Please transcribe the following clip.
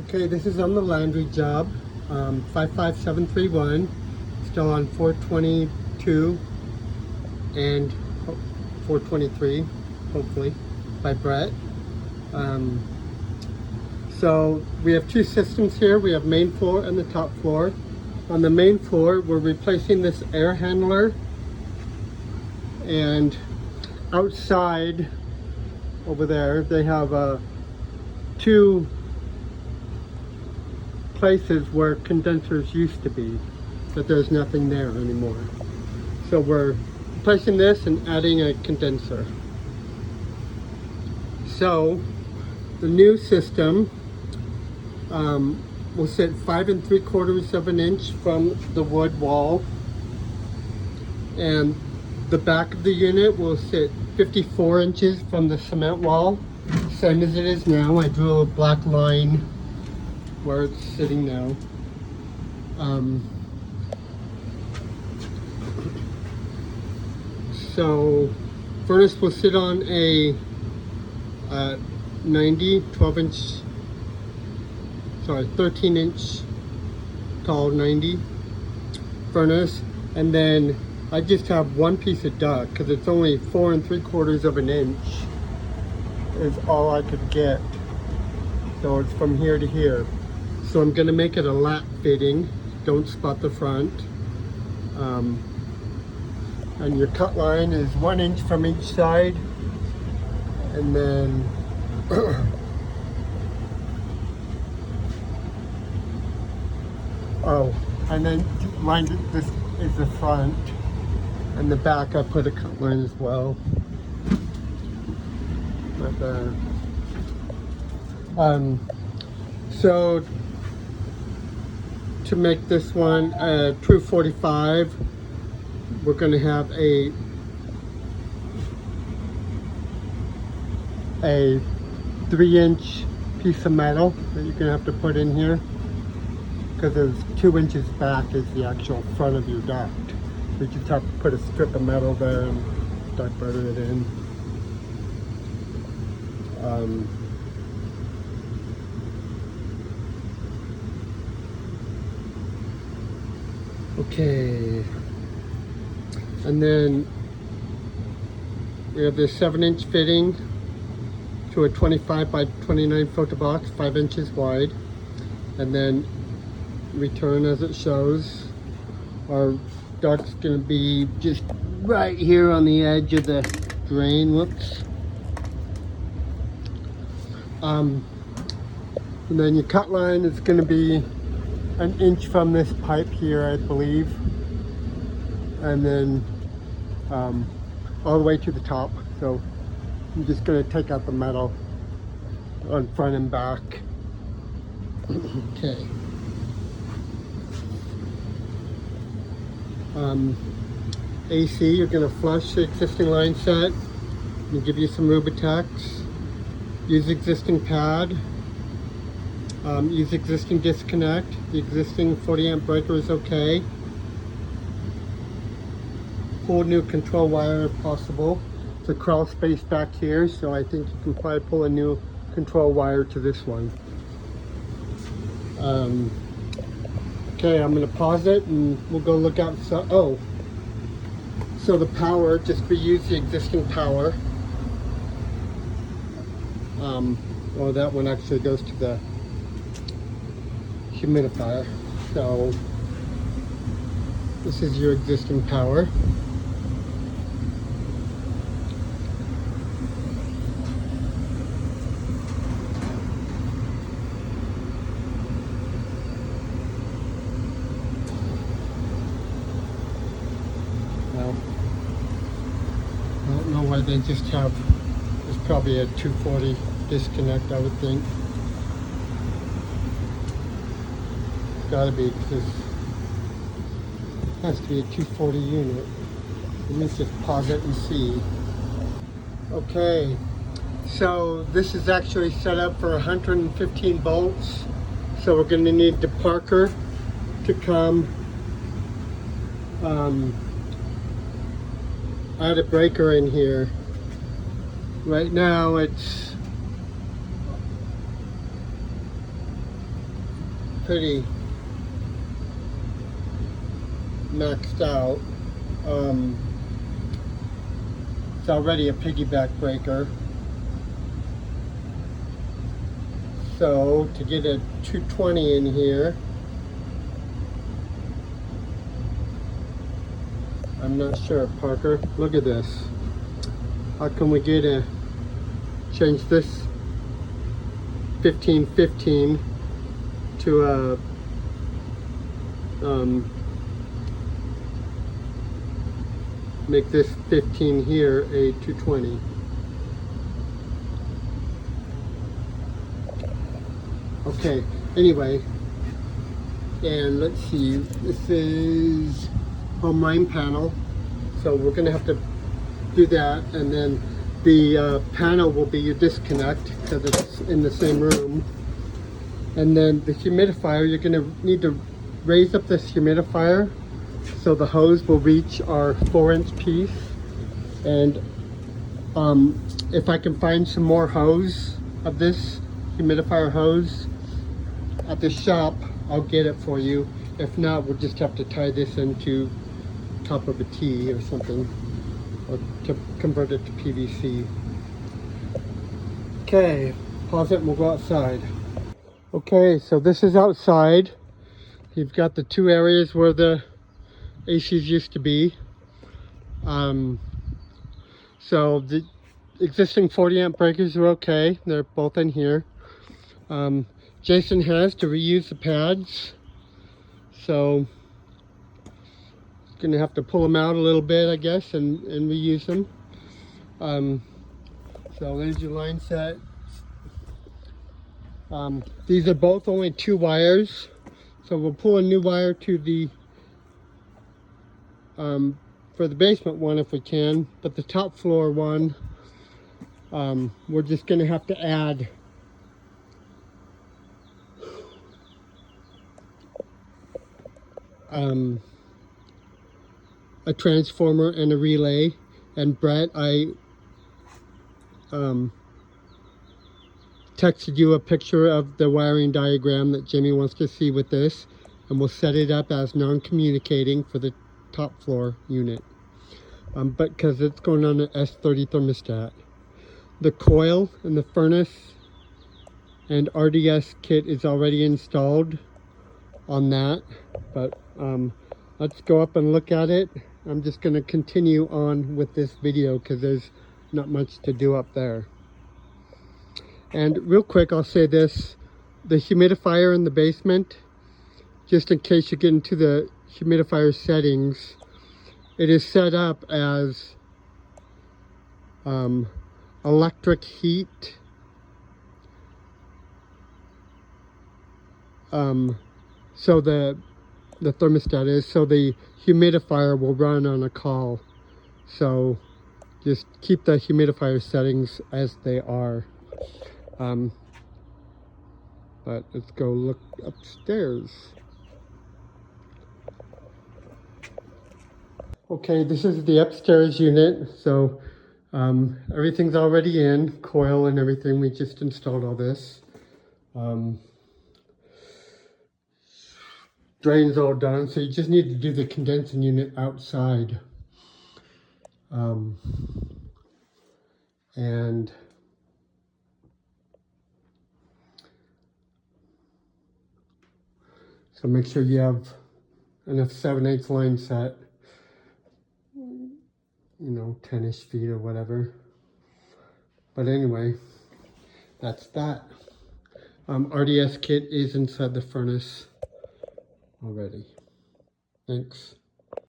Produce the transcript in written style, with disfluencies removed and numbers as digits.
Okay, this is on the Landry job, 55731, still on 422 and 423, hopefully, by Brett. So we have two systems here. We have main floor and the top floor. On the main floor, we're replacing this air handler, and outside over there, they have two places where condensers used to be, but there's nothing there anymore. So we're replacing this and adding a condenser. So the new system will sit 5 3/4 of an inch from the wood wall, and the back of the unit will sit 54 inches from the cement wall, same as it is now. I drew a black line where it's sitting now. So furnace will sit on a 13 inch tall 90 furnace, and then I just have one piece of duct because it's only 4 3/4 of an inch is all I could get. So it's from here to here. So I'm gonna make it a lap fitting. Don't spot the front. And your cut line is 1 inch from each side. And then oh, and then this is the front. And the back I put a cut line as well. Right there. So to make this one a true 45, we're going to have a 3-inch piece of metal that you're going to have to put in here, because there's 2 inches back is the actual front of your duct. So you just have to put a strip of metal there and duct butter it in. Okay, and then we have this 7-inch fitting to a 25 by 29 photo box, 5 inches wide, and then return as it shows. Our duct's going to be just right here on the edge of the drain. Whoops. And then your cut line is going to be 1 inch from this pipe here, I believe, and then all the way to the top. So I'm just going to take out the metal on front and back. Okay. AC, you're going to flush the existing line set and give you some Rubatex. Use existing pad. Use existing disconnect. The existing 40 amp breaker is okay. Pull new control wire if possible. It's a crawl space back here, so I think you can probably pull a new control wire to this one. Okay, I'm going to pause it and we'll go look out. So the power, just reuse the existing power. Well, that one actually goes to the humidifier. So this is your existing power. Now, I don't know why they just have, there's probably a 240 disconnect, I would think. Gotta be, because it has to be a 240 unit. Let me just pause it and see. Okay, so this is actually set up for 115 volts. So we're going to need the Parker to come add a breaker in here. Right now it's pretty maxed out. It's already a piggyback breaker. So to get a 220 in here, I'm not sure, Parker. Look at this. How can we get a change this 1515 to a make this 15 here a 220? Okay, anyway, and let's see, this is home line panel, so we're going to have to do that, and then the panel will be your disconnect because it's in the same room. And then the humidifier, you're going to need to raise up this humidifier so the hose will reach our 4-inch piece. And if I can find some more hose of this humidifier hose at the shop, I'll get it for you. If not, we'll just have to tie this into top of a T or something, or to convert it to PVC. Okay, pause it and we'll go outside. Okay, so this is outside. You've got the two areas where the ACs used to be. So the existing 40 amp breakers are okay. They're both in here. Jason has to reuse the pads, so gonna have to pull them out a little bit, I guess, and reuse them. So there's your line set. These are both only 2 wires, so we'll pull a new wire to the for the basement one if we can, but the top floor one, we're just gonna have to add a transformer and a relay. And Brett, I texted you a picture of the wiring diagram that Jimmy wants to see with this, and we'll set it up as non-communicating for the top floor unit, but because it's going on an S30 thermostat. The coil and the furnace and RDS kit is already installed on that, but let's go up and look at it. I'm just going to continue on with this video because there's not much to do up there. And real quick, I'll say this: the humidifier in the basement, just in case you get into the humidifier settings, it is set up as electric heat, so the thermostat is, so the humidifier will run on a call. So just keep the humidifier settings as they are. But let's go look upstairs. Okay, this is the upstairs unit. So everything's already in, coil and everything. We just installed all this. Drain's all done, so you just need to do the condensing unit outside. And so make sure you have enough 7/8 line set, 10-ish feet or whatever. But anyway, that's that. RDS kit is inside the furnace already. Thanks.